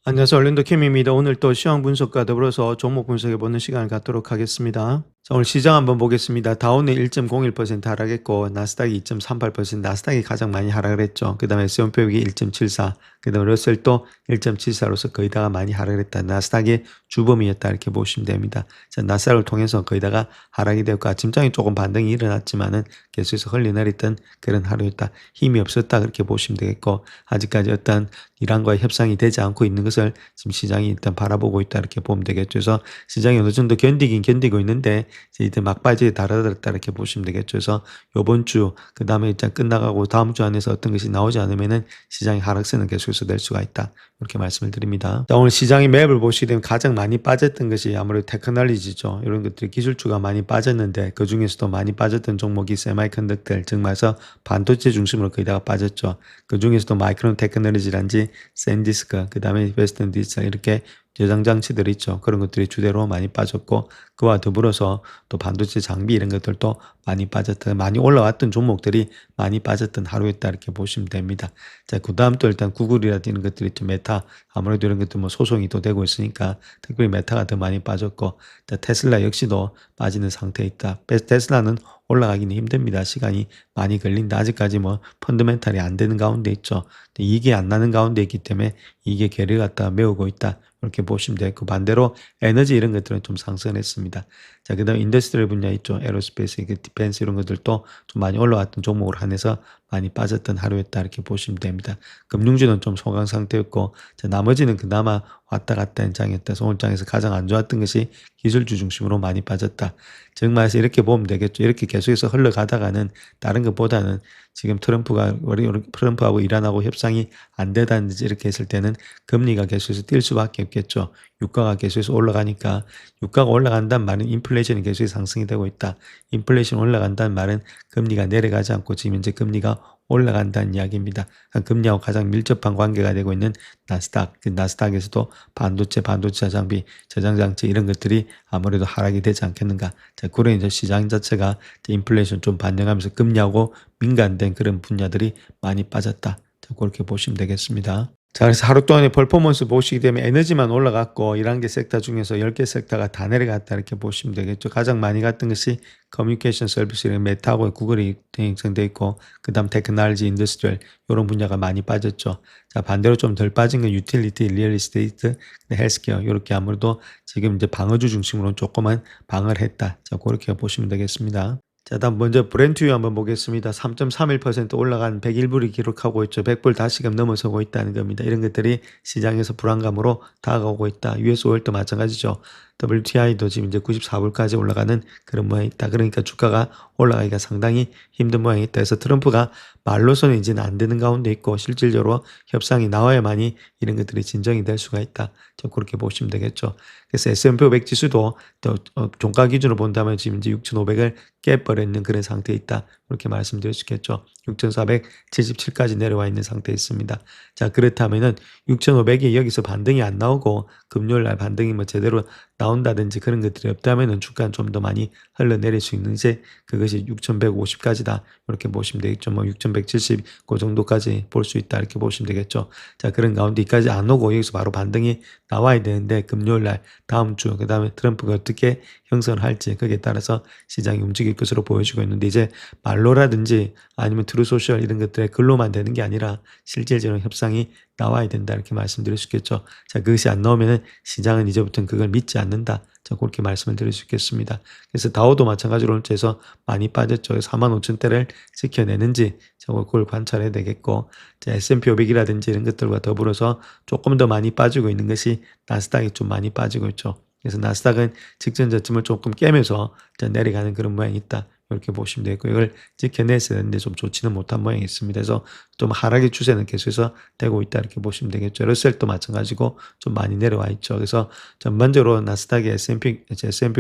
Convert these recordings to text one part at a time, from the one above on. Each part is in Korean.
안녕하세요. 얼른도 캠입니다. 오늘 또 시황 분석과 더불어서 종목 분석해보는 시간을 갖도록 하겠습니다. 자, 오늘 시장 한번 보겠습니다. 다우는 1.01% 하락했고 나스닥이 2.38%, 나스닥이 가장 많이 하락을 했죠. 그 다음에 S&P 500이 1.74, 그 다음에 러셀도 1.74로서 거의 다가 많이 하락을 했다. 나스닥이 주범이었다 이렇게 보시면 됩니다. 자, 나스닥을 통해서 거의 다가 하락이 되었고 아침장에 조금 반등이 일어났지만은 계속해서 흘러내렸던 그런 하루였다. 힘이 없었다 그렇게 보시면 되겠고 아직까지 어떤 이란과의 협상이 되지 않고 있는 것을 지금 시장이 일단 바라보고 있다 이렇게 보면 되겠죠. 그래서 시장이 어느 정도 견디긴 견디고 있는데 이제 막바지에 달아들었다 이렇게 보시면 되겠죠. 그래서 요번 주 그다음에 일단 끝나가고 다음 주 안에서 어떤 것이 나오지 않으면은 시장의 하락세는 계속해서 될 수가 있다. 이렇게 말씀을 드립니다. 자, 오늘 시장의 맵을 보시게 되면 가장 많이 빠졌던 것이 아무래도 테크놀로지죠. 이런 것들이 기술주가 많이 빠졌는데 그 중에서도 많이 빠졌던 종목이 세마이컨덕터, 즉 말해서 반도체 중심으로 거의 다가 빠졌죠. 그 중에서도 마이크론 테크놀로지란지 샌디스크, 그 다음에 웨스턴 디지털 이렇게 저장 장치들이 있죠. 그런 것들이 주대로 많이 빠졌고 그와 더불어서 또 반도체 장비 이런 것들도 많이 빠졌던 많이 올라왔던 종목들이 많이 빠졌던 하루였다 이렇게 보시면 됩니다. 자, 그 다음 또 일단 구글이라든지 이런 것들이 좀 메타 아무래도 이런 것들 뭐 소송이 또 되고 있으니까 특별히 메타가 더 많이 빠졌고 자, 테슬라 역시도 빠지는 상태에 있다. 테슬라는 올라가기는 힘듭니다. 시간이 많이 걸린다. 아직까지 뭐 펀더멘탈이 안 되는 가운데 있죠. 이게 안 나는 가운데 있기 때문에 이게 괴를 갖다가 메우고 있다. 이렇게 보시면 되고 반대로 에너지 이런 것들은 좀 상승했습니다. 자, 그 다음에 인더스트리얼 분야 있죠. 에로스페이스, 디펜스 이런 것들도 좀 많이 올라왔던 종목으로 한해서 많이 빠졌던 하루였다 이렇게 보시면 됩니다. 금융주는 좀 소강 상태였고 자, 나머지는 그나마 왔다 갔다 한 장이었다. 오늘장에서 가장 안 좋았던 것이 기술주 중심으로 많이 빠졌다. 즉 말해서 이렇게 보면 되겠죠. 이렇게 계속해서 흘러가다가는 다른 것보다는 지금 트럼프하고 이란하고 협상이 안 되다든지 이렇게 했을 때는 금리가 계속해서 뛸 수밖에 없겠죠. 유가가 계속해서 올라가니까 유가가 올라간다는 말은 인플레이션이 계속해서 상승이 되고 있다. 인플레이션 올라간다는 말은 금리가 내려가지 않고 지금 현재 금리가 올라간다는 이야기입니다. 금리하고 가장 밀접한 관계가 되고 있는 나스닥, 나스닥에서도 반도체 장비, 저장장치 이런 것들이 아무래도 하락이 되지 않겠는가. 자, 그런 이제 시장 자체가 인플레이션 좀 반영하면서 금리하고 민감된 그런 분야들이 많이 빠졌다. 자, 그렇게 보시면 되겠습니다. 자, 그래서 하루 동안의 퍼포먼스 보시게 되면 에너지만 올라갔고 11개 섹터 중에서 10개 섹터가 다 내려갔다 이렇게 보시면 되겠죠. 가장 많이 갔던 것이 커뮤니케이션 서비스, 메타하고 구글이 형성되어 있고 그 다음 테크놀로지, 인더스트리얼 이런 분야가 많이 빠졌죠. 자, 반대로 좀 덜 빠진 건 유틸리티, 리얼 에스테이트, 헬스케어 이렇게 아무래도 지금 이제 방어주 중심으로 조금은 방어를 했다. 자, 그렇게 보시면 되겠습니다. 자, 다음 먼저 브렌트유 한번 보겠습니다. 3.31% 올라간 101불이 기록하고 있죠. 100불 다시금 넘어서고 있다는 겁니다. 이런 것들이 시장에서 불안감으로 다가오고 있다. US 오일도 마찬가지죠. WTI도 지금 이제 94불까지 올라가는 그런 모양이 있다. 그러니까 주가가 올라가기가 상당히 힘든 모양이 있다. 그래서 트럼프가 말로서는 이제는 안 되는 가운데 있고 실질적으로 협상이 나와야만이 이런 것들이 진정이 될 수가 있다. 그렇게 보시면 되겠죠. 그래서 S&P 500 지수도 또 종가 기준으로 본다면 지금 이제 6,500을 깨버리는 그런 상태에 있다. 그렇게 말씀드릴 수 있겠죠. 6,477까지 내려와 있는 상태에 있습니다. 자, 그렇다면은 6,500이 여기서 반등이 안 나오고 금요일 날 반등이 뭐 제대로 나온다든지 그런 것들이 없다면은 주가는 좀 더 많이 흘러내릴 수 있는지 그것이 6,150까지다. 이렇게 보시면 되겠죠. 뭐 6,170 그 정도까지 볼 수 있다. 이렇게 보시면 되겠죠. 자, 그런 가운데 여기까지 안 오고 여기서 바로 반등이 나와야 되는데 금요일 날 다음 주 그다음에 트럼프가 어떻게 형성을 할지 거기에 따라서 시장이 움직일 것으로 보여지고 있는데 이제 말로라든지 아니면 트루소셜 이런 것들의 글로만 되는 게 아니라 실질적인 협상이 나와야 된다 이렇게 말씀드릴 수 있겠죠. 자, 그것이 안 나오면은 시장은 이제부터는 그걸 믿지 않는다. 자, 그렇게 말씀을 드릴 수 있겠습니다. 그래서 다우도 마찬가지로 오늘 해서 많이 빠졌죠. 45,000대를 지켜내는지 그걸 관찰해야 되겠고 자, S&P 500이라든지 이런 것들과 더불어서 조금 더 많이 빠지고 있는 것이 나스닥이 좀 많이 빠지고 있죠. 그래서 나스닥은 직전 저점을 조금 깨면서 내려가는 그런 모양이 있다. 이렇게 보시면 되고 이걸 지켜냈어야 되는데 좀 좋지는 못한 모양이 있습니다. 그래서 좀 하락의 추세는 계속해서 되고 있다 이렇게 보시면 되겠죠. 러셀도 마찬가지고 좀 많이 내려와 있죠. 그래서 전반적으로 나스닥의 S&P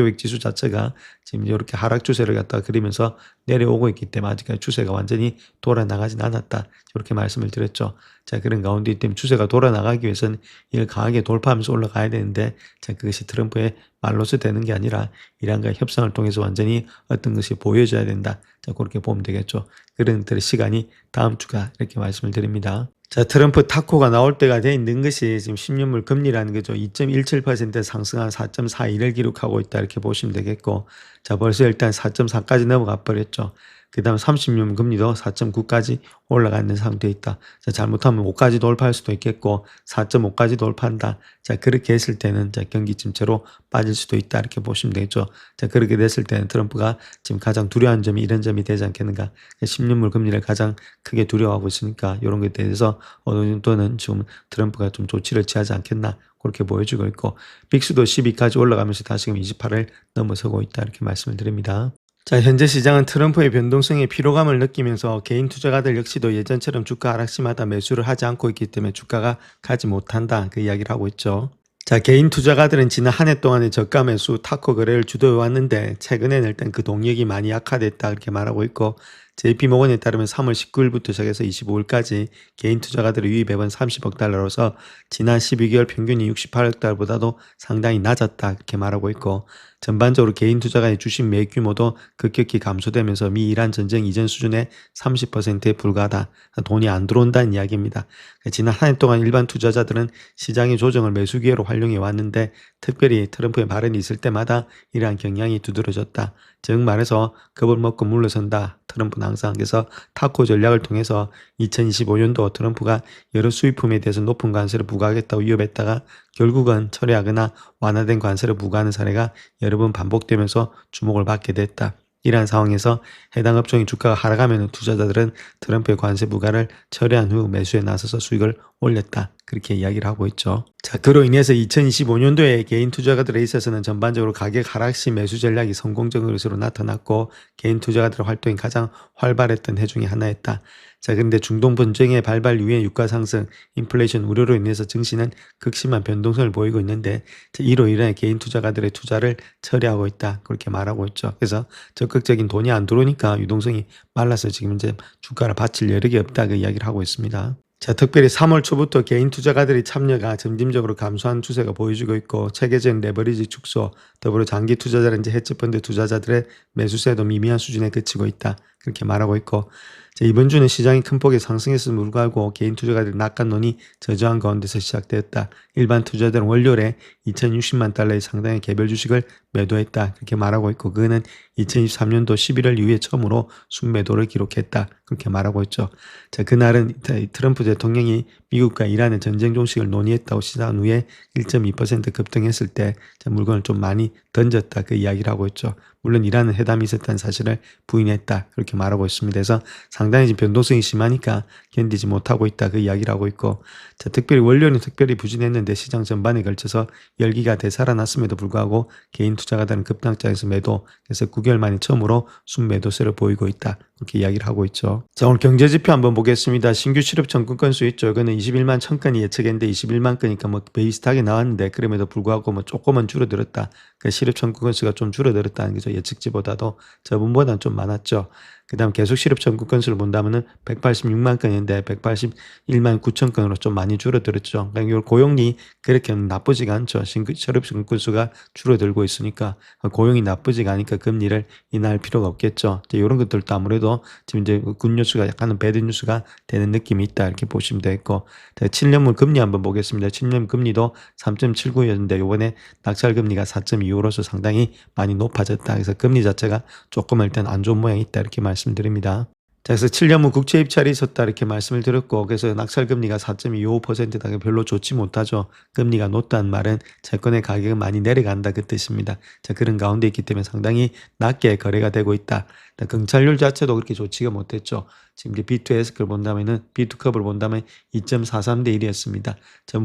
500 지수 자체가 지금 이렇게 하락 추세를 갖다가 그리면서 내려오고 있기 때문에 아직까지 추세가 완전히 돌아나가진 않았다. 이렇게 말씀을 드렸죠. 자, 그런 가운데 때문에 추세가 돌아나가기 위해서는 이걸 강하게 돌파하면서 올라가야 되는데 자, 그것이 트럼프의 말로서 되는 게 아니라 이란과의 협상을 통해서 완전히 어떤 것이 보여져야 된다. 자, 그렇게 보면 되겠죠. 그런 시간이 다음 주가 이렇게 말씀을 드립니다. 자, 트럼프 타코가 나올 때가 돼 있는 것이 지금 10년물 금리라는 거죠. 2.17% 상승한 4.41을 기록하고 있다 이렇게 보시면 되겠고, 자, 벌써 일단 4.4까지 넘어가 버렸죠. 그 다음 30년 금리도 4.9까지 올라가 있는 상태에 있다. 자, 잘못하면 5까지 돌파할 수도 있겠고 4.5까지 돌파한다. 자, 그렇게 했을 때는 자, 경기 침체로 빠질 수도 있다 이렇게 보시면 되겠죠. 자, 그렇게 됐을 때는 트럼프가 지금 가장 두려워하는 점이 이런 점이 되지 않겠는가. 10년물 금리를 가장 크게 두려워하고 있으니까 이런 것에 대해서 어느 정도는 지금 트럼프가 좀 조치를 취하지 않겠나 그렇게 보여주고 있고, 빅스도 12까지 올라가면서 다시금 28을 넘어서고 있다 이렇게 말씀을 드립니다. 자, 현재 시장은 트럼프의 변동성에 피로감을 느끼면서 개인 투자가들 역시도 예전처럼 주가 하락시마다 매수를 하지 않고 있기 때문에 주가가 가지 못한다 그 이야기를 하고 있죠. 자, 개인 투자가들은 지난 한 해 동안의 저가 매수 타코 거래를 주도해 왔는데 최근에는 일단 그 동력이 많이 약화됐다 그렇게 말하고 있고, JP모건에 따르면 3월 19일부터 시작해서 25일까지 개인 투자가들의 유입액은 30억 달러로서 지난 12개월 평균이 68억 달러보다도 상당히 낮았다 그렇게 말하고 있고, 전반적으로 개인 투자가의 주식 매입 규모도 급격히 감소되면서 미 이란 전쟁 이전 수준의 30%에 불과하다. 돈이 안 들어온다는 이야기입니다. 지난 한 해 동안 일반 투자자들은 시장의 조정을 매수 기회로 활용해 왔는데 특별히 트럼프의 발언이 있을 때마다 이러한 경향이 두드러졌다. 즉 말해서 겁을 먹고 물러선다. 트럼프는 항상 그래서 타코 전략을 통해서 2025년도 트럼프가 여러 수입품에 대해서 높은 관세를 부과하겠다고 위협했다가 결국은 철회하거나 완화된 관세를 부과하는 사례가 여러 번 반복되면서 주목을 받게 됐다. 이러한 상황에서 해당 업종의 주가가 하락하면 투자자들은 트럼프의 관세 부과를 철회한 후 매수에 나서서 수익을 올렸다. 그렇게 이야기를 하고 있죠. 자, 그로 인해서 2025년도에 개인 투자가들에 있어서는 전반적으로 가격 하락 시 매수 전략이 성공적인 것으로 나타났고 개인 투자가들의 활동이 가장 활발했던 해 중에 하나였다. 자, 그런데 중동 분쟁의 발발 이후에 유가 상승, 인플레이션 우려로 인해서 증시는 극심한 변동성을 보이고 있는데 이로 인해 개인 투자가들의 투자를 처리하고 있다. 그렇게 말하고 있죠. 그래서 적극적인 돈이 안 들어오니까 유동성이 말라서 지금 이제 주가를 받칠 여력이 없다. 그 이야기를 하고 있습니다. 자, 특별히 3월 초부터 개인 투자가들의 참여가 점진적으로 감소한 추세가 보여지고 있고 체계적인 레버리지 축소, 더불어 장기 투자자라든지 헤지펀드 투자자들의 매수세도 미미한 수준에 그치고 있다. 그렇게 말하고 있고, 자, 이번 주는 시장이 큰 폭의 상승했음에도 불구하고 개인 투자가들의 낙관론이 저조한 가운데서 시작되었다. 일반 투자자들은 월요일에 2,060만 달러의 상당의 개별 주식을 매도했다. 그렇게 말하고 있고, 그거는 2023년도 11월 이후에 처음으로 순매도를 기록했다. 그렇게 말하고 있죠. 자, 그날은 트럼프 대통령이 미국과 이란의 전쟁 종식을 논의했다고 시사한 후에 1.2% 급등했을 때 물건을 좀 많이 던졌다. 그 이야기를 하고 있죠. 물론 이란은 회담이 있었다는 사실을 부인했다. 그렇게 말하고 있습니다. 그래서 상당히 지금 변동성이 심하니까 견디지 못하고 있다. 그 이야기를 하고 있고, 자, 특별히 원료는 특별히 부진했는데 시장 전반에 걸쳐서 열기가 되살아났음에도 불구하고 개인 투자가들은 급등장에서 매도, 그래서 9개월 만에 처음으로 순매도세를 보이고 있다. 그렇게 이야기를 하고 있죠. 자, 오늘 경제지표 한번 보겠습니다. 신규 실업 청구 건수 있죠. 이거는 21만 1000건이 예측했는데 21만 건이니까 뭐 비슷하게 나왔는데 그럼에도 불구하고 뭐 조금은 줄어들었다. 그 실업 청구 건수가 좀 줄어들었다는 거죠. 예측치보다도 저번보다는 좀 많았죠. 그 다음 계속 실업 청구 건수를 본다면은 186만 건인데 181만 9천 건으로 좀 많이 줄어들었죠. 그러니까 고용이 그렇게 나쁘지가 않죠. 실업 청구 건수가 줄어들고 있으니까 고용이 나쁘지가 않으니까 금리를 인하할 필요가 없겠죠. 이런 것들도 아무래도 지금 이제 굿뉴스가 약간은 배드뉴스가 되는 느낌이 있다 이렇게 보시면 되겠고, 7년물 금리 한번 보겠습니다. 7년 금리도 3.79였는데 이번에 낙찰 금리가 4.25로서 상당히 많이 높아졌다. 그래서 금리 자체가 조금 일단 안 좋은 모양이 있다 이렇게 말씀드립니다. 자, 그래서 7년물 국채 입찰이 있었다 이렇게 말씀을 드렸고, 그래서 낙찰 금리가 4.25%다. 별로 좋지 못하죠. 금리가 높다는 말은 채권의 가격은 많이 내려간다 그 뜻입니다. 자, 그런 가운데 있기 때문에 상당히 낮게 거래가 되고 있다. 경찰률 자체도 그렇게 좋지가 못했죠. 지금 이제 B2S를 본다면은 B2컵을 본다면 2.43대 1이었습니다.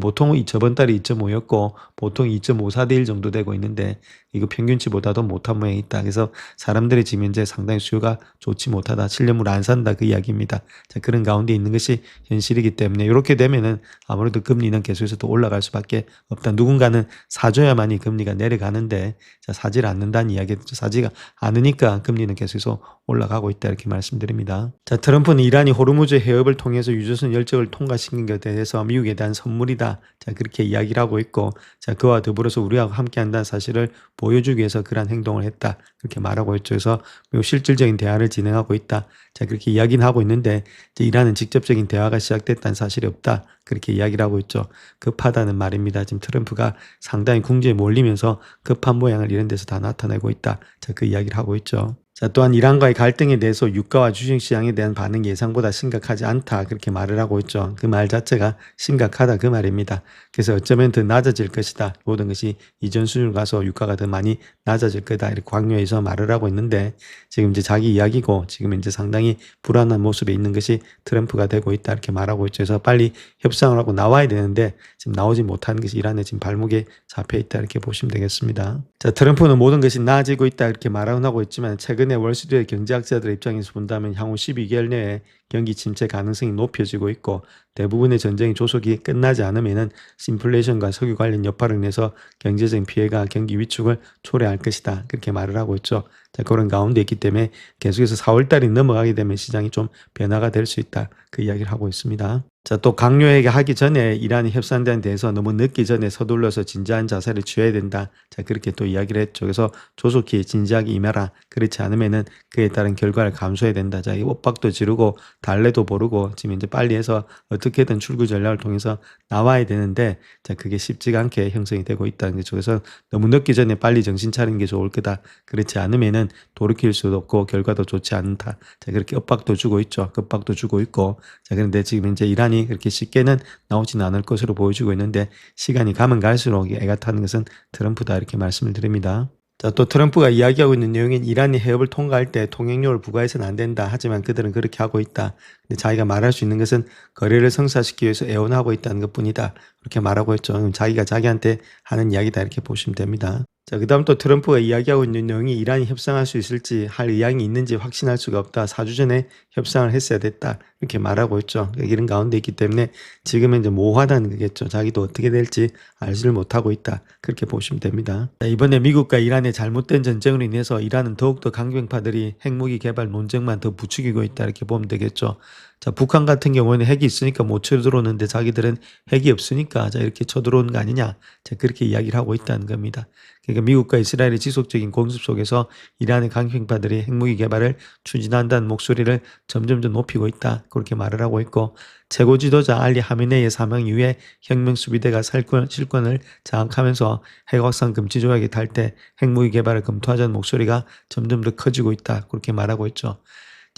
보통 저번 달에 2.5였고 보통 2.54대 1 정도 되고 있는데 이거 평균치보다도 못한 모양이 있다. 그래서 사람들이 지금 현재 상당히 수요가 좋지 못하다. 7년물 안 산다 그 이야기입니다. 자, 그런 가운데 있는 것이 현실이기 때문에 이렇게 되면은 아무래도 금리는 계속해서 또 올라갈 수밖에 없다. 누군가는 사줘야만이 금리가 내려가는데 자, 사질 않는다는 이야기죠. 사지가 않으니까 금리는 계속해서 올라가고 있다 이렇게 말씀드립니다. 자, 트럼프는 이란이 호르무즈 해협을 통해서 유조선 열적을 통과시킨 것에 대해서 미국에 대한 선물이다. 자, 그렇게 이야기를 하고 있고, 자, 그와 더불어서 우리하고 함께 한다는 사실을 보여주기 위해서 그러한 행동을 했다. 그렇게 말하고 있죠. 그래서 매우 실질적인 대화를 진행하고 있다. 자, 그렇게 이야기는 하고 있는데, 이제 이란은 직접적인 대화가 시작됐다는 사실이 없다. 그렇게 이야기를 하고 있죠. 급하다는 말입니다. 지금 트럼프가 상당히 궁지에 몰리면서 급한 모양을 이런 데서 다 나타내고 있다. 자, 그 이야기를 하고 있죠. 자, 또한 이란과의 갈등에 대해서 유가와 주식시장에 대한 반응이 예상보다 심각하지 않다. 그렇게 말을 하고 있죠. 그 말 자체가 심각하다. 그 말입니다. 그래서 어쩌면 더 낮아질 것이다. 모든 것이 이전 수준으로 가서 유가가 더 많이 낮아질 거다. 이렇게 강요해서 말을 하고 있는데 지금 이제 자기 이야기고 지금 이제 상당히 불안한 모습에 있는 것이 트럼프가 되고 있다. 이렇게 말하고 있죠. 그래서 빨리 협상을 하고 나와야 되는데 지금 나오지 못하는 것이 이란의 지금 발목에 잡혀 있다. 이렇게 보시면 되겠습니다. 자, 트럼프는 모든 것이 나아지고 있다. 이렇게 말하고 있지만 최근에 월스트리트 경제학자들의 입장에서 본다면 향후 12개월 내에 경기 침체 가능성이 높여지고 있고 대부분의 전쟁이 조속히 끝나지 않으면은 인플레이션과 석유 관련 여파를 내서 경제적인 피해가 경기 위축을 초래할 것이다. 그렇게 말을 하고 있죠. 자, 그런 가운데 있기 때문에 계속해서 4월 달이 넘어가게 되면 시장이 좀 변화가 될 수 있다. 그 이야기를 하고 있습니다. 자, 또 강요하게 하기 전에 이란이 협상단에 대해서 너무 늦기 전에 서둘러서 진지한 자세를 취해야 된다. 자, 그렇게 또 이야기를 했죠. 그래서 조속히 진지하게 임해라. 그렇지 않으면은 그에 따른 결과를 감수해야 된다. 자, 이 엇박도 지르고 달래도 모르고 지금 이제 빨리 해서 어떻게든 출구 전략을 통해서 나와야 되는데 자, 그게 쉽지가 않게 형성이 되고 있다는 거죠. 그래서 너무 늦기 전에 빨리 정신 차리는 게 좋을 거다. 그렇지 않으면은 돌이킬 수도 없고 결과도 좋지 않다. 자, 그렇게 엇박도 주고 있죠. 급박도 주고 있고. 자, 그런데 지금 이제 이란이 그렇게 쉽게는 나오지는 않을 것으로 보여지고 있는데 시간이 가면 갈수록 애가 타는 것은 트럼프다 이렇게 말씀을 드립니다. 자, 또 트럼프가 이야기하고 있는 내용인 이란이 해협을 통과할 때 통행료를 부과해서는 안 된다. 하지만 그들은 그렇게 하고 있다. 근데 자기가 말할 수 있는 것은 거래를 성사시키기 위해서 애원하고 있다는 것뿐이다. 그렇게 말하고 있죠. 자기가 자기한테 하는 이야기다 이렇게 보시면 됩니다. 자, 그 다음 또 트럼프가 이야기하고 있는 내용이 이란이 협상할 수 있을지 할 의향이 있는지 확신할 수가 없다. 4주 전에 협상을 했어야 됐다. 이렇게 말하고 있죠. 이런 가운데 있기 때문에 지금은 이제 모호하다는 거겠죠. 자기도 어떻게 될지 알지를 못하고 있다. 그렇게 보시면 됩니다. 자, 이번에 미국과 이란의 잘못된 전쟁으로 인해서 이란은 더욱더 강경파들이 핵무기 개발 논쟁만 더 부추기고 있다. 이렇게 보면 되겠죠. 자, 북한 같은 경우는 핵이 있으니까 못 쳐들어오는데 자기들은 핵이 없으니까 자, 이렇게 쳐들어오는 거 아니냐. 자, 그렇게 이야기를 하고 있다는 겁니다. 그러니까 미국과 이스라엘의 지속적인 공습 속에서 이란의 강경파들이 핵무기 개발을 추진한다는 목소리를 점점 더 높이고 있다. 그렇게 말을 하고 있고 최고 지도자 알리 하메네이의 사망 이후에 혁명 수비대가 실권을 장악하면서 핵 확산 금지 조약에 탈 때 핵무기 개발을 검토하자는 목소리가 점점 더 커지고 있다. 그렇게 말하고 있죠.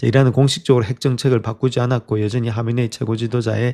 이란은 공식적으로 핵 정책을 바꾸지 않았고 여전히 하메네이 최고 지도자의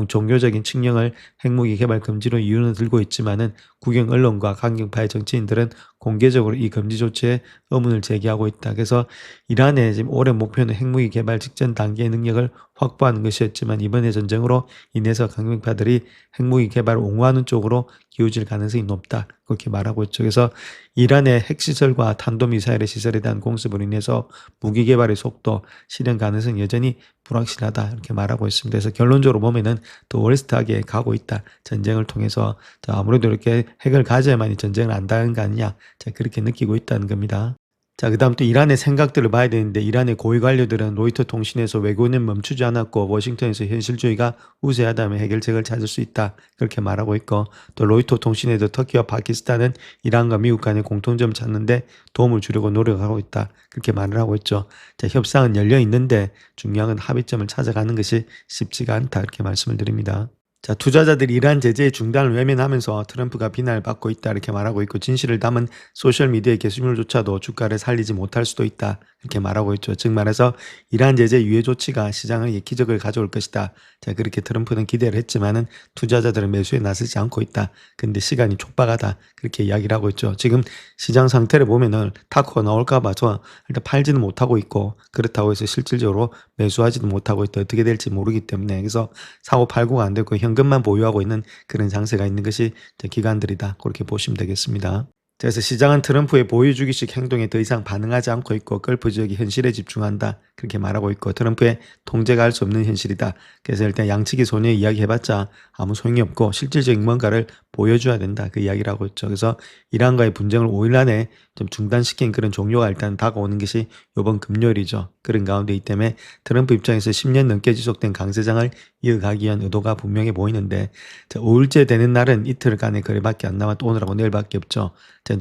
종교적인 측령을 핵무기 개발 금지로 이유는 들고 있지만은 국영 언론과 강경파의 정치인들은 공개적으로 이 금지 조치에 의문을 제기하고 있다. 그래서 이란의 지금 올해 목표는 핵무기 개발 직전 단계의 능력을 확보하는 것이었지만 이번의 전쟁으로 인해서 강경파들이 핵무기 개발을 옹호하는 쪽으로 기울질 가능성이 높다. 그렇게 말하고 있죠. 그래서 이란의 핵시설과 탄도미사일의 시설에 대한 공습으로 인해서 무기 개발의 속도, 실현 가능성이 여전히 불확실하다. 이렇게 말하고 있습니다. 그래서 결론적으로 보면은 더 월스트하게 가고 있다. 전쟁을 통해서. 자, 아무래도 이렇게 핵을 가져야만이 전쟁을 안 당한 거 아니냐. 자, 그렇게 느끼고 있다는 겁니다. 자, 그 다음 또 이란의 생각들을 봐야 되는데 이란의 고위 관료들은 로이터 통신에서 외교는 멈추지 않았고 워싱턴에서 현실주의가 우세하다면 해결책을 찾을 수 있다. 그렇게 말하고 있고 또 로이터 통신에도 터키와 파키스탄은 이란과 미국 간의 공통점을 찾는데 도움을 주려고 노력하고 있다. 그렇게 말을 하고 있죠. 자, 협상은 열려 있는데 중요한 건 합의점을 찾아가는 것이 쉽지가 않다. 이렇게 말씀을 드립니다. 자, 투자자들이 이란 제재의 중단을 외면하면서 트럼프가 비난을 받고 있다 이렇게 말하고 있고 진실을 담은 소셜미디어의 게시물조차도 주가를 살리지 못할 수도 있다 이렇게 말하고 있죠. 즉 말해서 이란 제재 유예 조치가 시장의 기적을 가져올 것이다. 자, 그렇게 트럼프는 기대를 했지만은 투자자들은 매수에 나서지 않고 있다. 근데 시간이 촉박하다 그렇게 이야기를 하고 있죠. 지금 시장 상태를 보면은 타코가 나올까 봐서 일단 팔지는 못하고 있고 그렇다고 해서 실질적으로 매수하지도 못하고 있다. 어떻게 될지 모르기 때문에 그래서 사고 팔고가 안 되고 현금만 보유하고 있는 그런 장세가 있는 것이 기관들이다. 그렇게 보시면 되겠습니다. 그래서 시장은 트럼프의 보여주기식 행동에 더 이상 반응하지 않고 있고 걸프 지역이 현실에 집중한다. 그렇게 말하고 있고 트럼프의 통제가 할 수 없는 현실이다. 그래서 일단 양측이 손해 이야기해봤자 아무 소용이 없고 실질적인 뭔가를 보여줘야 된다. 그 이야기를 하고 있죠. 그래서 이란과의 분쟁을 5일 안에 좀 중단시킨 그런 종료가 일단 다가오는 것이 이번 금요일이죠. 그런 가운데 이 때문에 트럼프 입장에서 10년 넘게 지속된 강세장을 이어가기 위한 의도가 분명해 보이는데 5일째 되는 날은 이틀간의 거래밖에 안 남아 또 오늘하고 내일밖에 없죠.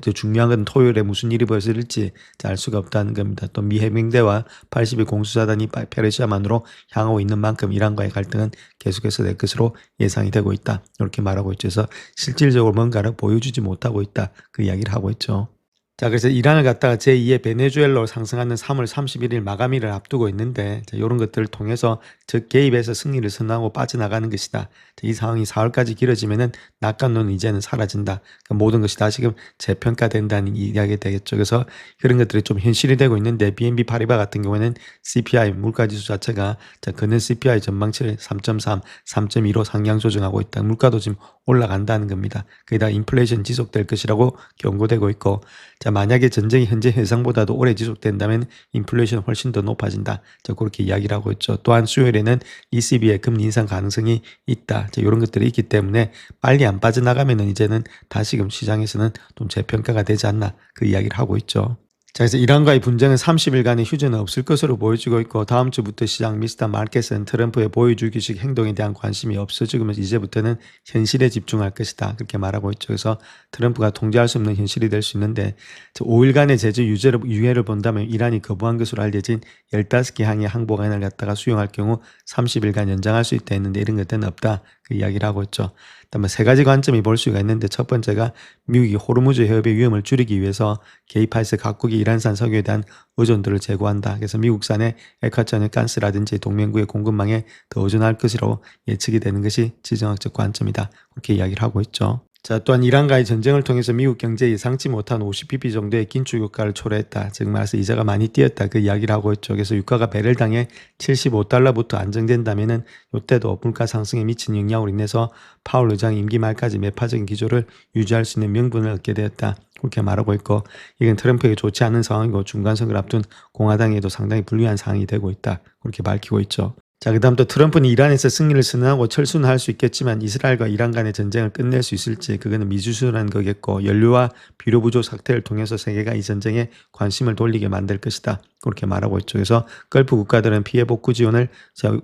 또 중요한 건 토요일에 무슨 일이 벌어질지 알 수가 없다는 겁니다. 또 미 해병대와 80일 공수사단이 페르시아만으로 향하고 있는 만큼 이란과의 갈등은 계속해서 될 것으로 예상이 되고 있다. 이렇게 말하고 있죠. 그래서 실질적으로 뭔가를 보여주지 못하고 있다. 그 이야기를 하고 있죠. 자, 그래서 이란을 갖다가 제2의 베네수엘라로 상승하는 3월 31일 마감일을 앞두고 있는데 이런 것들을 통해서 적 개입에서 승리를 선언하고 빠져나가는 것이다. 이 상황이 4월까지 길어지면은 낙관론은 이제는 사라진다. 그러니까 모든 것이 다시금 재평가된다는 이야기가 되겠죠. 그래서 그런 것들이 좀 현실이 되고 있는데 BNP 파리바 같은 경우에는 CPI 물가지수 자체가 그는 CPI 전망치를 3.3, 3.2로 상향 조정하고 있다. 물가도 지금 올라간다는 겁니다. 거기다 인플레이션 지속될 것이라고 경고되고 있고 만약에 전쟁이 현재 예상보다도 오래 지속된다면 인플레이션 훨씬 더 높아진다. 그렇게 이야기를 하고 있죠. 또한 수요일에는 ECB의 금리 인상 가능성이 있다. 이런 것들이 있기 때문에 빨리 안 빠져나가면은 이제는 다시금 시장에서는 좀 재평가가 되지 않나 그 이야기를 하고 있죠. 자, 그래서 이란과의 분쟁은 30일간의 휴전은 없을 것으로 보여지고 있고 다음 주부터 시장 미스터 마켓은 트럼프의 보여주기식 행동에 대한 관심이 없어지면서 이제부터는 현실에 집중할 것이다. 그렇게 말하고 있죠. 그래서 트럼프가 통제할 수 없는 현실이 될 수 있는데 5일간의 제재 유예를 본다면 이란이 거부한 것으로 알려진 15개 항의 항복안을 갖다가 수용할 경우 30일간 연장할 수 있다 했는데 이런 것들은 없다. 그 이야기를 하고 있죠. 다만 세 가지 관점이 볼 수가 있는데 첫 번째가 미국이 호르무즈 해협의 위험을 줄이기 위해서 개입해서 각국이 이란산 석유에 대한 의존도를 제고한다. 그래서 미국산의 액화천연 가스라든지 동맹국의 공급망에 더 의존할 것이라고 예측이 되는 것이 지정학적 관점이다. 그렇게 이야기를 하고 있죠. 자, 또한 이란과의 전쟁을 통해서 미국 경제에 예상치 못한 50bp 정도의 긴축 유가를 초래했다. 즉 말해서 이자가 많이 뛰었다. 그 이야기를 하고 있죠. 그래서 유가가 배럴당에 75달러부터 안정된다면은 이때도 물가 상승에 미친 영향으로 인해서 파월 의장이 임기 말까지 매파적인 기조를 유지할 수 있는 명분을 얻게 되었다. 그렇게 말하고 있고 이건 트럼프에게 좋지 않은 상황이고 중간선거를 앞둔 공화당에도 상당히 불리한 상황이 되고 있다. 그렇게 밝히고 있죠. 자, 그다음 또 트럼프는 이란에서 승리를 선언하고 철수는 할 수 있겠지만 이스라엘과 이란 간의 전쟁을 끝낼 수 있을지 그거는 미지수라는 거겠고 연료와 비료 부족 사태를 통해서 세계가 이 전쟁에 관심을 돌리게 만들 것이다. 그렇게 말하고 있죠. 그래서 걸프 국가들은 피해 복구 지원을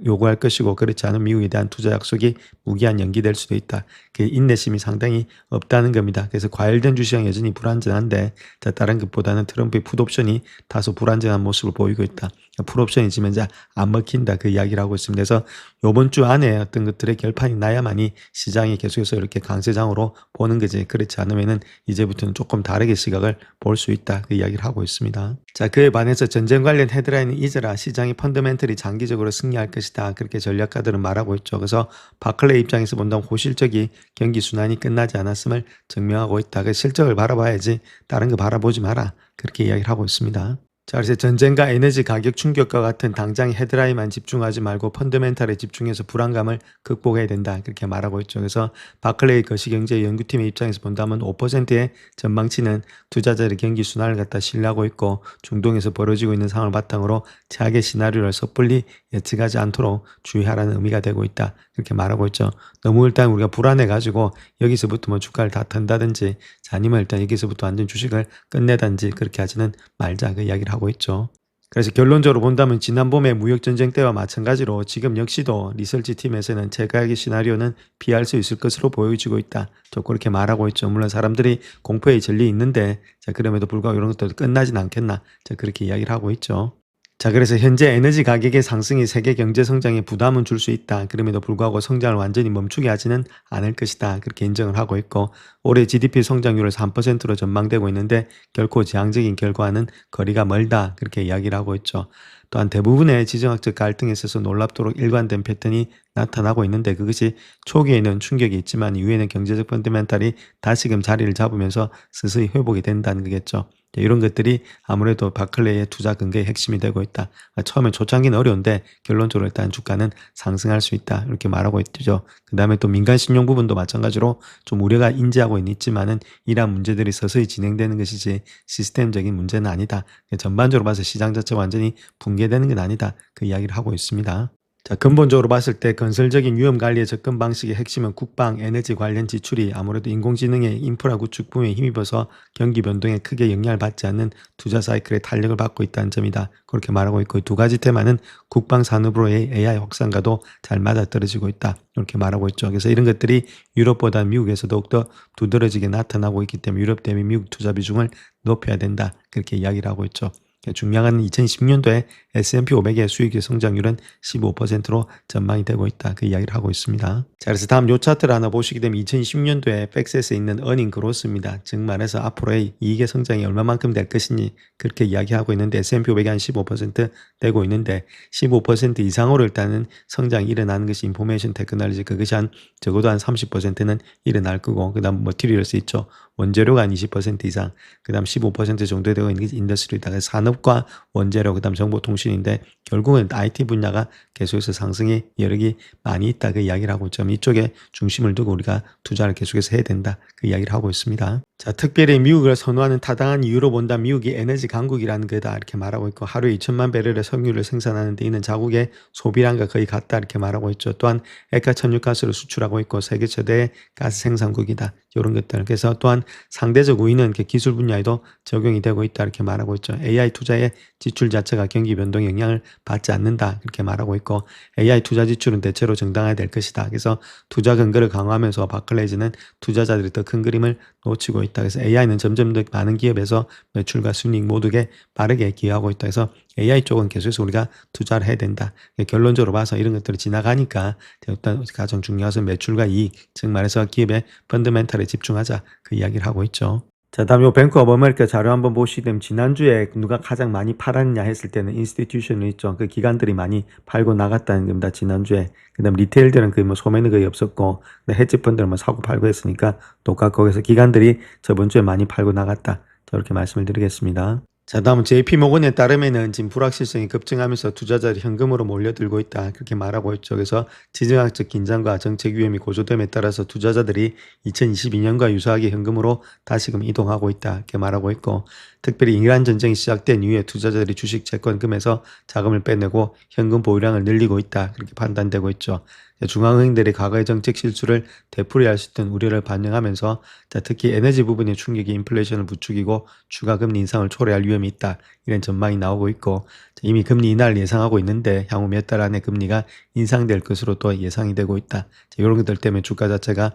요구할 것이고 그렇지 않은 미국에 대한 투자 약속이 무기한 연기될 수도 있다. 그 인내심이 상당히 없다는 겁니다. 그래서 과열된 주시장 여전히 불안전한데 다른 것보다는 트럼프의 풋옵션이 다소 불안전한 모습을 보이고 있다. 풋옵션이 지금 이제 안 먹힌다 그 이야기를 하고 있습니다. 그래서 이번 주 안에 어떤 것들의 결판이 나야만이 시장이 계속해서 이렇게 강세장으로 보는 거지. 그렇지 않으면은 이제부터는 조금 다르게 시각을 볼 수 있다 그 이야기를 하고 있습니다. 자, 그에 반해서 전쟁 관련 헤드라인은 잊어라. 시장이 펀더멘털이 장기적으로 승리할 것이다. 그렇게 전략가들은 말하고 있죠. 그래서 바클레이 입장에서 본다면 호실적이 경기 순환이 끝나지 않았음을 증명하고 있다. 그 실적을 바라봐야지 다른 거 바라보지 마라. 그렇게 이야기를 하고 있습니다. 자, 그래서 전쟁과 에너지 가격 충격과 같은 당장 헤드라인만 집중하지 말고 펀더멘탈에 집중해서 불안감을 극복해야 된다. 그렇게 말하고 있죠. 그래서 바클레이 거시경제 연구팀의 입장에서 본다면 5%의 전망치는 투자자들의 경기 순환을 갖다 신뢰하고 있고 중동에서 벌어지고 있는 상황을 바탕으로 최악의 시나리오를 섣불리 예측하지 않도록 주의하라는 의미가 되고 있다. 그렇게 말하고 있죠. 너무 일단 우리가 불안해가지고 여기서부터 뭐 주가를 다 턴다든지 아니면 일단 여기서부터 완전 주식을 끝내든지 그렇게 하지는 말자. 그 이야기를 하고 있죠. 그래서 결론적으로 본다면 지난 봄의 무역전쟁 때와 마찬가지로 지금 역시도 리서치 팀에서는 최악의 시나리오는 피할 수 있을 것으로 보여지고 있다. 좀 그렇게 말하고 있죠. 물론 사람들이 공포에 전리 있는데 그럼에도 불구하고 이런 것도 끝나진 않겠나. 그렇게 이야기를 하고 있죠. 자, 그래서 현재 에너지 가격의 상승이 세계 경제 성장에 부담은 줄 수 있다. 그럼에도 불구하고 성장을 완전히 멈추게 하지는 않을 것이다. 그렇게 인정을 하고 있고 올해 GDP 성장률을 3%로 전망되고 있는데 결코 지향적인 결과는 거리가 멀다. 그렇게 이야기를 하고 있죠. 또한 대부분의 지정학적 갈등에 있어서 놀랍도록 일관된 패턴이 나타나고 있는데 그것이 초기에는 충격이 있지만 이후에는 경제적 펀더멘탈이 다시금 자리를 잡으면서 스스로 회복이 된다는 거겠죠. 이런 것들이 아무래도 바클레이의 투자 근거의 핵심이 되고 있다. 처음에 초창기는 어려운데 결론적으로 일단 주가는 상승할 수 있다. 이렇게 말하고 있죠. 그 다음에 또 민간 신용 부분도 마찬가지로 좀 우려가 인지하고 있지만은 이러한 문제들이 서서히 진행되는 것이지 시스템적인 문제는 아니다. 전반적으로 봐서 시장 자체가 완전히 붕괴되는 건 아니다. 그 이야기를 하고 있습니다. 자, 근본적으로 봤을 때 건설적인 위험 관리의 접근 방식의 핵심은 국방, 에너지 관련 지출이 아무래도 인공지능의 인프라 구축 붐에 힘입어서 경기 변동에 크게 영향을 받지 않는 투자 사이클의 탄력을 받고 있다는 점이다. 그렇게 말하고 있고 두 가지 테마는 국방 산업으로의 AI 확산과도 잘 맞아떨어지고 있다. 이렇게 말하고 있죠. 그래서 이런 것들이 유럽보다 미국에서 더욱더 두드러지게 나타나고 있기 때문에 유럽 대비 미국 투자 비중을 높여야 된다. 그렇게 이야기를 하고 있죠. 중요한 2010년도에 S&P 500의 수익의 성장률은 15%로 전망이 되고 있다. 그 이야기를 하고 있습니다. 자, 그래서 다음 요 차트를 하나 보시게 되면 2010년도에 팩스에 있는 어닝 그로스입니다. 즉 말해서 앞으로의 이익의 성장이 얼마만큼 될 것이니 그렇게 이야기하고 있는데 S&P 500이 한 15% 되고 있는데 15% 이상으로 일단은 성장이 일어나는 것이 인포메이션 테크놀로지 그것이 한 적어도 한 30%는 일어날 거고 그 다음 머티리얼스 있죠. 원재료가 한 20% 이상 그 다음 15% 정도 되고 있는 게 인더스트리다. 그래서 산업과 원재료 그 다음 정보통신인데 결국은 IT 분야가 계속해서 상승의 여력이 많이 있다. 그 이야기를 하고 있죠. 이쪽에 중심을 두고 우리가 투자를 계속해서 해야 된다. 그 이야기를 하고 있습니다. 자, 특별히 미국을 선호하는 타당한 이유로 본다. 미국이 에너지 강국이라는 거다. 이렇게 말하고 있고 하루에 2천만 배럴의 석유를 생산하는데 이는 자국의 소비량과 거의 같다. 이렇게 말하고 있죠. 또한 액화 천연가스를 수출하고 있고 세계 최대의 가스 생산국이다. 이런 것들. 그래서 또한 상대적 우위는 기술 분야에도 적용이 되고 있다. 이렇게 말하고 있죠. AI 투자의 지출 자체가 경기 변동에 영향을 받지 않는다. 그렇게 말하고 있고 AI 투자 지출은 대체로 정당화해야 될 것이다. 그래서 투자 근거를 강화하면서 바클레이즈는 투자자들이 더 큰 그림을 놓치고 있다. 그래서 AI는 점점 더 많은 기업에서 매출과 순이익 모두게 빠르게 기여하고 있다. 그래서 AI 쪽은 계속해서 우리가 투자를 해야 된다. 결론적으로 봐서 이런 것들이 지나가니까 일단 가장 중요한 것은 매출과 이익, 즉 말해서 기업의 펀더멘탈에 집중하자. 그 이야기를 하고 있죠. 자, 다음 요 뱅크 오브 아메리카 자료 한번 보시게 되면 지난주에 누가 가장 많이 팔았냐 했을 때는 인스티튜션이 있죠. 그 기관들이 많이 팔고 나갔다는 겁니다. 지난주에. 그다음 리테일들은 거의 뭐 소매는 거의 없었고 헤지 펀드는 뭐 사고 팔고 했으니까 똑같고 거기서 기관들이 저번 주에 많이 팔고 나갔다. 저렇게 말씀을 드리겠습니다. 자, 다음은 JP모건에 따르면은 지금 불확실성이 급증하면서 투자자들이 현금으로 몰려들고 있다. 그렇게 말하고 있죠. 그래서 지정학적 긴장과 정책 위험이 고조됨에 따라서 투자자들이 2022년과 유사하게 현금으로 다시금 이동하고 있다. 이렇게 말하고 있고 특별히 이란 전쟁이 시작된 이후에 투자자들이 주식 채권금에서 자금을 빼내고 현금 보유량을 늘리고 있다. 그렇게 판단되고 있죠. 중앙은행들이 과거의 정책 실수를 되풀이할 수 있던 우려를 반영하면서 특히 에너지 부분의 충격이 인플레이션을 부추기고 추가 금리 인상을 초래할 위험이 있다. 이런 전망이 나오고 있고 이미 금리 인하를 예상하고 있는데 향후 몇 달 안에 금리가 인상될 것으로 또 예상이 되고 있다. 이런 것들 때문에 주가 자체가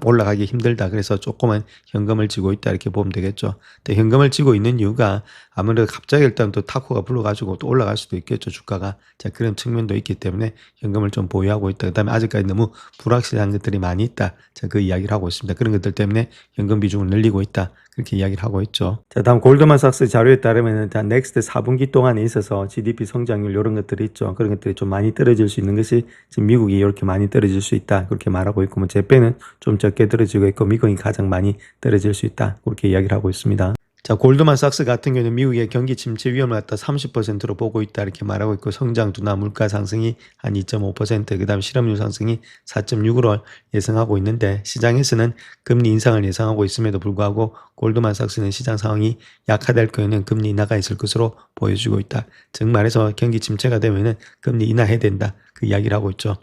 올라가기 힘들다. 그래서 조금은 현금을 쥐고 있다. 이렇게 보면 되겠죠. 근데 현금을 쥐고 있는 이유가 아무래도 갑자기 일단 또 타코가 불러가지고 또 올라갈 수도 있겠죠. 주가가. 자, 그런 측면도 있기 때문에 현금을 좀 보유하고 있다. 그다음에 아직까지 너무 불확실한 것들이 많이 있다. 자, 그 이야기를 하고 있습니다. 그런 것들 때문에 현금 비중을 늘리고 있다. 그렇게 이야기를 하고 있죠. 자, 다음 골드만삭스 자료에 따르면 넥스트 4분기 동안에 있어서 GDP 성장률 이런 것들이 있죠. 그런 것들이 좀 많이 떨어질 수 있는 것이 지금 미국이 이렇게 많이 떨어질 수 있다. 그렇게 말하고 있고 재패는 좀 적게 떨어지고 있고 미국이 가장 많이 떨어질 수 있다. 그렇게 이야기를 하고 있습니다. 자, 골드만삭스 같은 경우는 미국의 경기 침체 위험을 갖다 30%로 보고 있다 이렇게 말하고 있고 성장 둔화 물가 상승이 한 2.5% 그다음 실업률 상승이 4.6으로 예상하고 있는데 시장에서는 금리 인상을 예상하고 있음에도 불구하고 골드만삭스는 시장 상황이 약화될 경우에는 금리 인하가 있을 것으로 보여지고 있다. 즉 말해서 경기 침체가 되면은 금리 인하해야 된다. 그 이야기를 하고 있죠.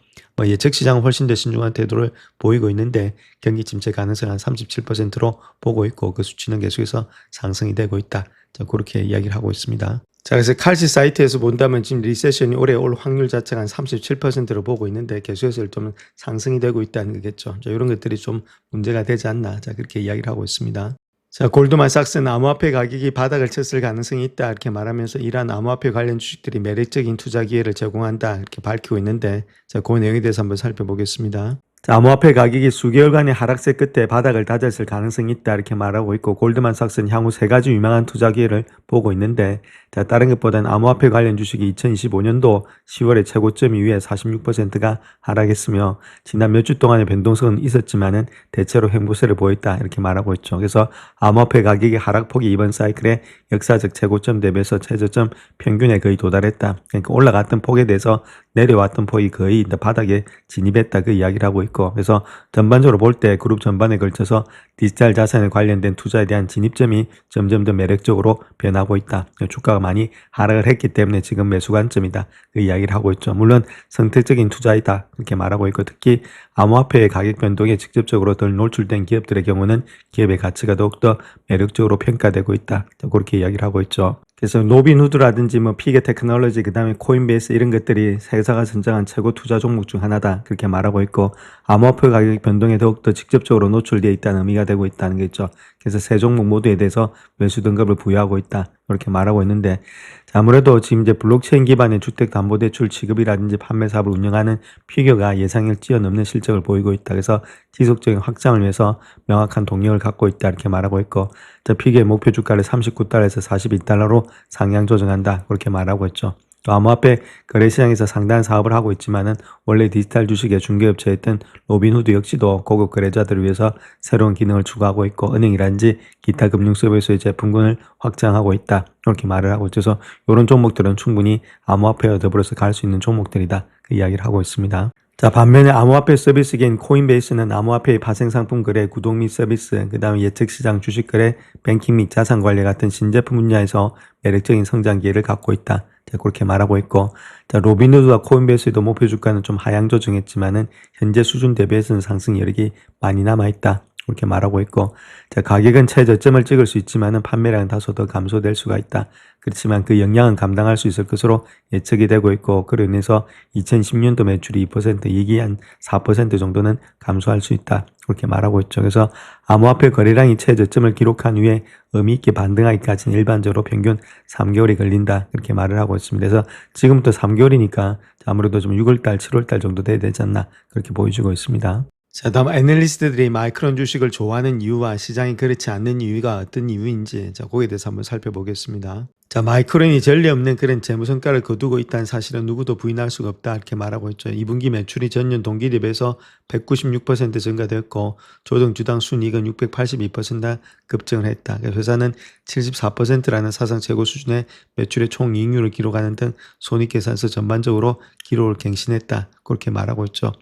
예측 시장은 훨씬 더 신중한 태도를 보이고 있는데 경기 침체 가능성은 한 37%로 보고 있고 그 수치는 계속해서 상승이 되고 있다. 자, 그렇게 이야기를 하고 있습니다. 자, 그래서 칼시 사이트에서 본다면 지금 리세션이 올해 올 확률 자체가 한 37%로 보고 있는데 계속해서 좀 상승이 되고 있다는 거겠죠. 자, 이런 것들이 좀 문제가 되지 않나. 자, 그렇게 이야기를 하고 있습니다. 자, 골드만삭스는 암호화폐 가격이 바닥을 쳤을 가능성이 있다 이렇게 말하면서 이러한 암호화폐 관련 주식들이 매력적인 투자 기회를 제공한다 이렇게 밝히고 있는데 자, 그 내용에 대해서 한번 살펴보겠습니다. 자, 암호화폐 가격이 수개월간의 하락세 끝에 바닥을 다졌을 가능성이 있다 이렇게 말하고 있고 골드만삭스는 향후 세 가지 유망한 투자 기회를 보고 있는데 자, 다른 것보다는 암호화폐 관련 주식이 2025년도 10월에 최고점 이후에 46%가 하락했으며 지난 몇 주 동안의 변동성은 있었지만은 대체로 횡보세를 보였다 이렇게 말하고 있죠. 그래서 암호화폐 가격의 하락폭이 이번 사이클의 역사적 최고점 대비해서 최저점 평균에 거의 도달했다. 그러니까 올라갔던 폭에 대해서 내려왔던 폭이 거의 바닥에 진입했다 그 이야기를 하고 있고 그래서 전반적으로 볼 때 그룹 전반에 걸쳐서 디지털 자산에 관련된 투자에 대한 진입점이 점점 더 매력적으로 변하고 있다. 주가가 많이 하락을 했기 때문에 지금 매수 관점이다. 그 이야기를 하고 있죠. 물론 선택적인 투자이다. 그렇게 말하고 있고 특히 암호화폐의 가격 변동에 직접적으로 덜 노출된 기업들의 경우는 기업의 가치가 더욱더 매력적으로 평가되고 있다. 그렇게 이야기를 하고 있죠. 그래서 노빈후드라든지 뭐 피게 테크놀로지 그다음에 코인베이스 이런 것들이 회사가 선정한 최고 투자 종목 중 하나다 그렇게 말하고 있고 암호화폐 가격 변동에 더욱더 직접적으로 노출되어 있다는 의미가 되고 있다는 게 있죠. 그래서 세 종목 모두에 대해서 매수 등급을 부여하고 있다 이렇게 말하고 있는데 아무래도 지금 이제 블록체인 기반의 주택담보대출 취급이라든지 판매 사업을 운영하는 피겨가 예상을 뛰어넘는 실적을 보이고 있다. 그래서 지속적인 확장을 위해서 명확한 동력을 갖고 있다 이렇게 말하고 있고 피겨의 목표 주가를 39달러에서 42달러로 상향 조정한다 그렇게 말하고 있죠. 또 암호화폐 거래시장에서 상당한 사업을 하고 있지만은 원래 디지털 주식의 중개업체였던 로빈후드 역시도 고급 거래자들을 위해서 새로운 기능을 추가하고 있고 은행이라든지 기타 금융 서비스의 제품군을 확장하고 있다 이렇게 말을 하고 있어서 이런 종목들은 충분히 암호화폐와 더불어서 갈 수 있는 종목들이다 그 이야기를 하고 있습니다. 자, 반면에 암호화폐 서비스계인 코인베이스는 암호화폐의 파생상품 거래, 구독 및 서비스, 그 다음에 예측시장 주식 거래, 뱅킹 및 자산 관리 같은 신제품 분야에서 매력적인 성장 기회를 갖고 있다. 자, 그렇게 말하고 있고, 자, 로빈후드와 코인베이스도 목표 주가는 좀 하향 조정했지만은 현재 수준 대비해서는 상승 여력이 많이 남아 있다. 그렇게 말하고 있고, 자, 가격은 최저점을 찍을 수 있지만은 판매량은 다소 더 감소될 수가 있다. 그렇지만 그 영향은 감당할 수 있을 것으로 예측이 되고 있고, 그로 인해서 2010년도 매출이 2%, 이익이 한 4% 정도는 감소할 수 있다. 그렇게 말하고 있죠. 그래서 암호화폐 거래량이 최저점을 기록한 후에 의미 있게 반등하기까지는 일반적으로 평균 3개월이 걸린다. 그렇게 말을 하고 있습니다. 그래서 지금부터 3개월이니까 아무래도 좀 6월달, 7월달 정도 돼야 되지 않나 그렇게 보여지고 있습니다. 자, 다음 애널리스트들이 마이크론 주식을 좋아하는 이유와 시장이 그렇지 않는 이유가 어떤 이유인지 거기에 대해서 한번 살펴보겠습니다. 자, 마이크론이 전례 없는 그런 재무성과를 거두고 있다는 사실은 누구도 부인할 수가 없다 이렇게 말하고 있죠. 2분기 매출이 전년 동기 대비해서 196% 증가되었고 조정주당 순이익은 682% 급증을 했다. 그래서 회사는 74%라는 사상 최고 수준의 매출의 총이익률을 기록하는 등 손익계산서 전반적으로 기록을 갱신했다. 그렇게 말하고 있죠.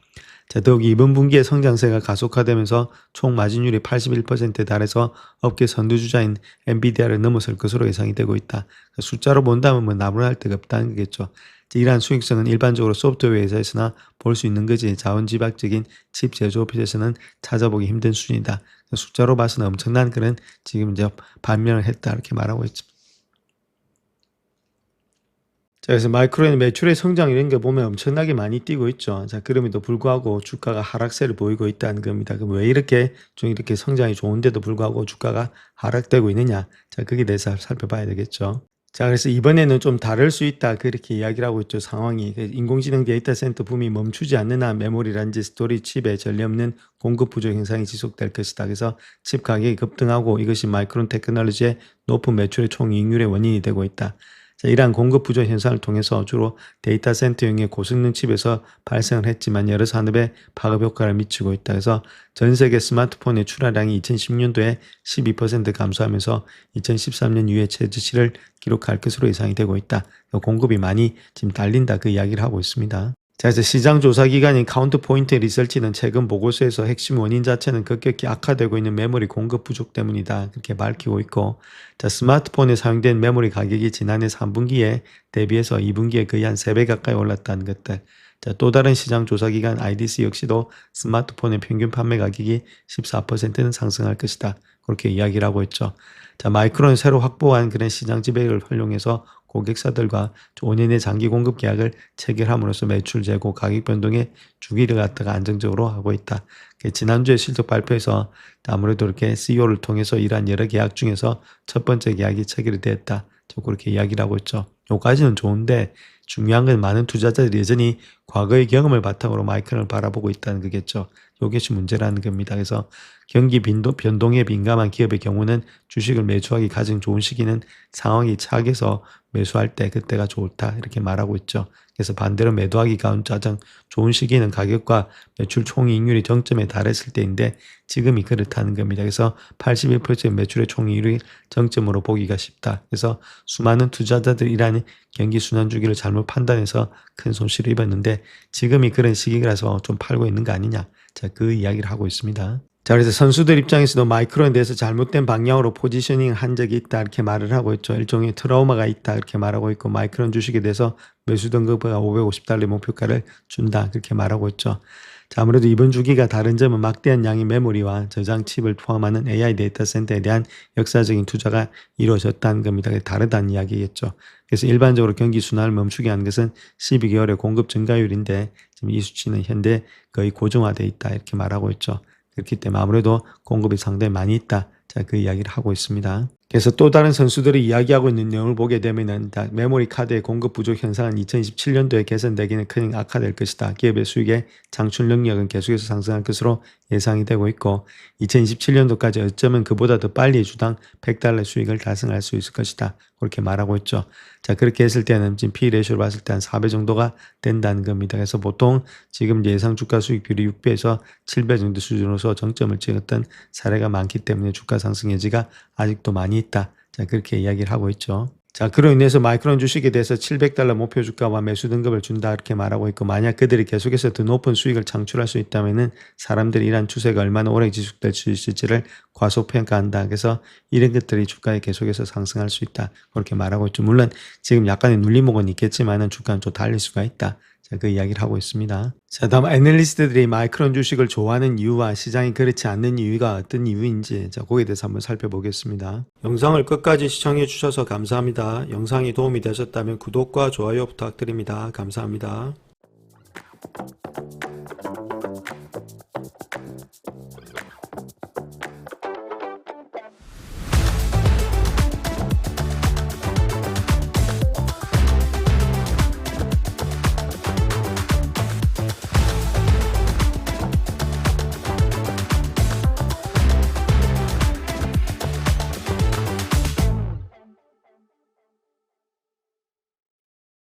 자, 더욱 이번 분기에 성장세가 가속화되면서 총 마진율이 81%에 달해서 업계 선두주자인 엔비디아를 넘어설 것으로 예상이 되고 있다. 숫자로 본다면 뭐 나무랄 데가 없다는 거겠죠. 이러한 수익성은 일반적으로 소프트웨어 회사에서나 볼 수 있는 거지 자원지박적인 칩 제조업체에서는 찾아보기 힘든 수준이다. 숫자로 봐서는 엄청난 그런 지금 이제 반면을 했다 이렇게 말하고 있죠. 자, 그래서 마이크론의 매출의 성장 이런 거 보면 엄청나게 많이 뛰고 있죠. 자, 그럼에도 불구하고 주가가 하락세를 보이고 있다는 겁니다. 그럼 왜 이렇게 좀 이렇게 성장이 좋은데도 불구하고 주가가 하락되고 있느냐? 자, 거기에 대해서 살펴봐야 되겠죠. 자, 그래서 이번에는 좀 다를 수 있다. 그렇게 이야기를 하고 있죠. 상황이. 인공지능 데이터 센터 붐이 멈추지 않는 한 메모리란지 스토리 칩에 전례 없는 공급 부족 현상이 지속될 것이다. 그래서 칩 가격이 급등하고 이것이 마이크론 테크놀로지의 높은 매출의 총이익률의 원인이 되고 있다. 자, 이러한 공급 부족 현상을 통해서 주로 데이터 센터용의 고성능 칩에서 발생을 했지만 여러 산업에 파급 효과를 미치고 있다. 그래서 전 세계 스마트폰의 출하량이 2010년도에 12% 감소하면서 2013년 이후에 최저치를 기록할 것으로 예상이 되고 있다. 공급이 많이 지금 달린다 그 이야기를 하고 있습니다. 자, 이제 시장 조사 기관인 카운트포인트 리서치는 최근 보고서에서 핵심 원인 자체는 급격히 악화되고 있는 메모리 공급 부족 때문이다. 그렇게 밝히고 있고, 자, 스마트폰에 사용된 메모리 가격이 지난해 3분기에 대비해서 2분기에 거의 한 3배 가까이 올랐다는 것들. 자, 또 다른 시장 조사 기관 IDC 역시도 스마트폰의 평균 판매 가격이 14%는 상승할 것이다. 그렇게 이야기를 하고 있죠. 자, 마이크론이 새로 확보한 그런 시장 지배를 활용해서 고객사들과 5년의 장기 공급 계약을 체결함으로써 매출 재고 가격 변동의 주기를 갖다가 안정적으로 하고 있다. 지난주에 실적 발표에서 아무래도 이렇게 CEO를 통해서 이러한 여러 계약 중에서 첫 번째 계약이 체결이 됐다. 그렇게 이야기를 하고 있죠. 요까지는 좋은데 중요한 건 많은 투자자들이 여전히 과거의 경험을 바탕으로 마이크론을 바라보고 있다는 거겠죠. 이것이 문제라는 겁니다. 그래서 경기 변동에 민감한 기업의 경우는 주식을 매수하기 가장 좋은 시기는 상황이 차악해서 매수할 때 그때가 좋다 이렇게 말하고 있죠. 그래서 반대로 매도하기 가장 좋은 시기는 가격과 매출 총이익률이 정점에 달했을 때인데 지금이 그렇다는 겁니다. 그래서 81% 매출의 총이익률이 정점으로 보기가 쉽다. 그래서 수많은 투자자들이 이러한 경기 순환 주기를 잘못 판단해서 큰 손실을 입었는데 지금이 그런 시기라서 좀 팔고 있는 거 아니냐. 자, 그 이야기를 하고 있습니다. 자, 그래서 선수들 입장에서도 마이크론에 대해서 잘못된 방향으로 포지셔닝 한 적이 있다 이렇게 말을 하고 있죠. 일종의 트라우마가 있다 이렇게 말하고 있고 마이크론 주식에 대해서 매수 등급가 $550의 목표가를 준다 그렇게 말하고 있죠. 자, 아무래도 이번 주기가 다른 점은 막대한 양의 메모리와 저장 칩을 포함하는 AI 데이터 센터에 대한 역사적인 투자가 이루어졌다는 겁니다. 다르다는 이야기겠죠. 그래서 일반적으로 경기 순환을 멈추게 한 것은 12개월의 공급 증가율인데 지금 이 수치는 현재 거의 고정화되어 있다 이렇게 말하고 있죠. 그렇기 때문에 아무래도 공급이 상당히 많이 있다. 자, 그 이야기를 하고 있습니다. 그래서 또 다른 선수들이 이야기하고 있는 내용을 보게 되면은 메모리 카드의 공급 부족 현상은 2027년도에 개선되기는 커녕 악화될 것이다. 기업의 수익의 창출 능력은 계속해서 상승할 것으로 예상이 되고 있고 2027년도까지 어쩌면 그보다 더 빨리 주당 $100 수익을 달성할 수 있을 것이다. 그렇게 말하고 있죠. 자, 그렇게 했을 때는 지금 P 레이쇼를 봤을 때 한 4배 정도가 된다는 겁니다. 그래서 보통 지금 예상 주가 수익 비율이 6배에서 7배 정도 수준으로서 정점을 찍었던 사례가 많기 때문에 주가 상승 여지가 아직도 많이 있다. 자, 그렇게 이야기를 하고 있죠. 자, 그로 인해서 마이크론 주식에 대해서 $700 목표 주가와 매수 등급을 준다 이렇게 말하고 있고 만약 그들이 계속해서 더 높은 수익을 창출할 수 있다면은 사람들이 이러한 추세가 얼마나 오래 지속될 수 있을지를 과소평가한다. 그래서 이런 것들이 주가에 계속해서 상승할 수 있다. 그렇게 말하고 있죠. 물론 지금 약간의 눌림목은 있겠지만은 주가는 좀 달릴 수가 있다. 자, 그 이야기를 하고 있습니다. 자, 다음 애널리스트들이 마이크론 주식을 좋아하는 이유와 시장이 그렇지 않는 이유가 어떤 이유인지 자, 거기에 대해서 한번 살펴보겠습니다. 영상을 끝까지 시청해 주셔서 감사합니다. 영상이 도움이 되셨다면 구독과 좋아요 부탁드립니다. 감사합니다.